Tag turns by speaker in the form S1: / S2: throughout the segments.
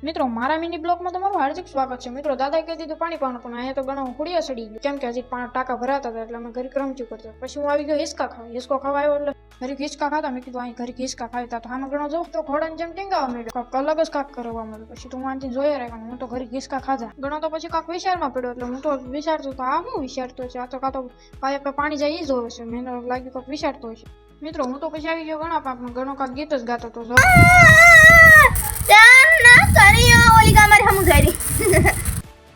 S1: મિત્રો મારા મિની બ્લોગમાં તમારું હાર્દિક સ્વાગત છે। મિત્રો દાદાએ કહી દીધું પાણી પાવાનું, પણ અહીંયા તો ઘણો ખુડિયા સડી ગયું, કેમ કે હજી ટાંકા ભરાતા હતા એટલે અમે ઘરે રમચું કરતા। પછી હું આવી ગયો હિસકા ખાવા। હિસકો ખાવા આવ્યો એટલે ઘરે હિસકા ખાતા। મેં કીધું અહીં ઘરે હિસકા ખાતા તો આમાં ઘણો જો તો ઘોડાને જેમ ટીંગાવા માંડ્યો, કાંક અલગ જ કાંક કરવા માંડ્યું। પછી તો હું આનથી જોયા રાખ્યા, હું તો ઘરે હિસકા ખાધા। ઘણો તો પછી કાંક વિચારમાં પડ્યો, એટલે હું તો વિચારતો તો આ શું વિચારતો છે, આ તો કાં તો પાયે પાણી જાય એ જ હોય છે। મને લાગ્યું કાંક વિચારતો હશે। મિત્રો હું તો પછી આવી ગયો ઘણા પાકમાં, ઘણો કાંક ગીત જ ગાતો હતો।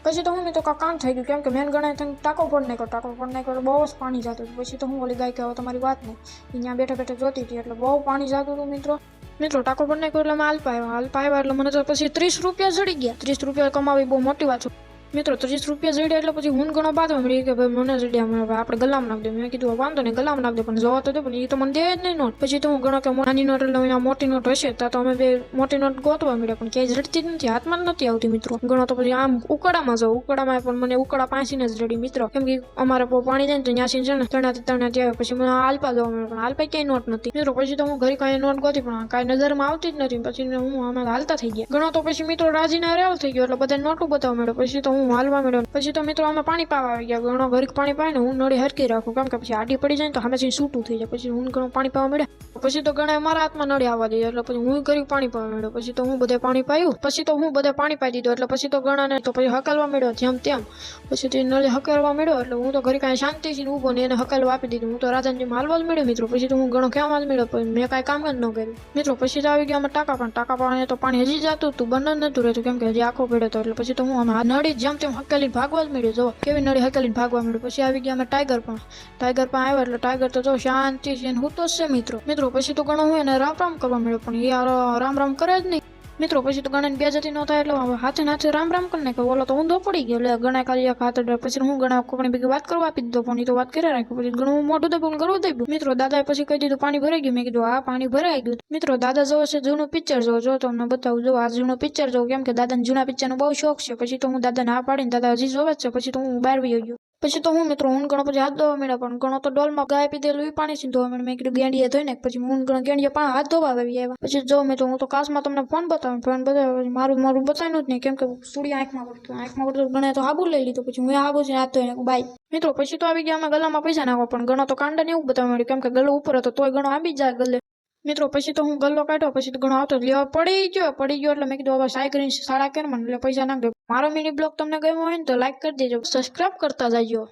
S1: પછી તો હું તો કામ થઈ ગયું, કેમ કે મેન ગણાય થઈને ટાંકો ફોડ નાખ્યો બહુ જ પાણી જતું હતું। પછી તો હું ઓલી ગાય કે હવે તમારી વાત નહીં, અહીંયા બેઠા બેઠા જોતી હતી એટલે બહુ પાણી જતું હતું। મિત્રો ટાંકો ફોડ નાખ્યો એટલે મેં હાલપા આવ્યા એટલે મને તો પછી 30 રૂપિયા જડી ગયા। 30 રૂપિયા કમાવી બહુ મોટી વાત છે। મિત્રો 30 રૂપિયા જડ્યા એટલે પછી હું ઘણો બાંધવા મળી કે ભાઈ મને જડ્યા, આપણે ગલામ નાખ દે। મેં કીધું વાંધો નહીં ગલામ નાખ દે, પણ જોવા તો દે, પણ એ તો મને દે જ નહીં નોટ। પછી તો હું ઘણો કે નાની નોટ એટલે અહીંયા મોટી નોટ હશે, તો અમે બે મોટી નોટ ગોતવા મળ્યા, પણ ક્યાંય જડતી જ નથી, હાથમાં જ નથી આવતી। મિત્રો ઘણો તો પછી આમ ઉકળામાં જાઉં, ઉકળામાં પણ મને ઉકળા પાંચીને જ રડી। મિત્રો કેમ કે અમારે પાણી જાય ને તો ત્યાંથી છે ને તણાથી આવે, પછી મને હાલપા જવા મળ્યો, પણ હાલપા ક્યાંય નોટ નથી। મિત્રો પછી તો હું ઘરે કાંઈ નોટ ગોતી પણ કાંઈ નજરમાં આવતી જ નથી। પછી હું અમે હાલતા થઈ ગયા। ઘણો તો પછી મિત્રો રાજીના રેલ થઈ ગયો એટલે બધા નોટું બતાવવા મળ્યો। પછી તો હું હાલવા મળ્યો। પછી તો મિત્રો અમે પાણી પાવા આવી ગયા। ઘણો ઘરે પાણી પાય ને હું નળી હરકી રાખું, કેમ કે પછી આડી પડી જાય ને તો સામેથી છૂટું થઈ જાય। પછી હું ઘણું પાણી પાવા મળ્યા। પછી તો ઘણા મારા હાથમાં નળી આવવા દીધી એટલે પછી હું ઘરે પાણી પાવા મળ્યો। પછી તો હું બધે પાણી પાયું, પછી તો હું બધે પાણી પાઈ દીધું એટલે પછી તો ઘણા ને તો પછી હકાલવા મળ્યો જેમ તેમ। પછી તે નળી હકાલવા મળ્યો એટલે હું તો ઘરે કાંઈ શાંતિથી ઊભો ને એને હકાલવા આપી દીધું। હું તો રાધાનજી હાલવા જ મળ્યો। મિત્રો પછી તો હું ઘણો કહેવા જ મળ્યો, પણ મેં કાંઈ કામ જ ન કર્યું। મિત્રો પછી તો આવી ગયા અમે ટાંકા, પણ ટાંકા પાણી તો પાણી હજી જતું હતું, બંધ નતું રહેતું, કેમ કે હજી આખો પડ્યો હતો। એટલે પછી તો હું નળી જેમ તેમ હકાલી ભાગવા જ મળ્યો, જો કેવી નળી હકાલીને ભાગવા મળ્યું। પછી આવી ગયા અમે ટાઈગર પણ આવ્યા એટલે ટાઈગર તો જો શાંતિ છે હું તો જ છે। મિત્રો પછી તો ઘણો હું એને રામ કરવા મળ્યો, પણ યાર રામ કરે જ નહીં। મિત્રો પછી તો ગણાને બે જતી ન થાય એટલે હાથે રામ કરી નાખ્યો। ઓલો તો ઊંધો પડી ગયો એટલે ગણા ખાલી એક હાથ પછી હું ગણા કોકની ભેગી વાત કરવા આપી દીધો, પણ એ તો વાત કરી રાખ્યો। પછી ઘણું મોટું દબાણ કરવું દઈ। મિત્રો દાદાએ પછી કહી દીધું પાણી ભરાઈ ગયું। મેં કીધું આ પાણી ભરાઈ ગયું। મિત્રો દાદા જોવે છે જૂનું પિક્ચર જો તમને બતાવું, જો આ જૂનું પિક્ચર જોઉં, કેમ કે દાદાને જૂના પિક્ચરનો બહુ શોખ છે। પછી તો હું દાદાને આ પાડીને દાદા હજી જોવે જ છે। પછી તો હું બહાર વહી ગયો। પછી તો હું મિત્રો હું ઘણો પછી હાથ ધોવા મળ્યા, પણ ઘણો તો ડોલમાં ગાય પીધેલું એ પાણી થી ધોવા મળ્યા। મેં કીધું ગેંડીએ ધોઈ ને પછી હું ઘણો ગેંડીએ પણ હાથ ધોવા આવી આવ્યા। પછી જો મિત્રો હું તો કાચમાં તમને ફોન બતાવ્યો, મારું બતાવ્યું જ નહીં, કેમ કે સુડી આંખમાં પડતું ગણે તો હાબુ લઈ લીધું। પછી હું હાબુ છે હાથ ધોઈને બાય। મિત્રો પછી તો આવી ગયા અમે ગલામાં પૈસા નાખવા, પણ ઘણો તો કાંડા ને એવું બતાવવા મળ્યું, કેમ કે ગલો ઉપર હતો તોય ઘણો આંબી જાય ગલે। મિત્રો પછી તો હું ગલ્લો કાઢ્યો, પછી તો ઘણો આવતો લેવા પડી ગયો એટલે મેં કીધું હવે સાઈ કરીને સાડા કેર મને એટલે પૈસા નાખ દો। મારો મિની બ્લોગ તમને ગમ્યો હોય ને તો લાઈક કરી દેજો, સબસ્ક્રાઇબ કરતા જાજો।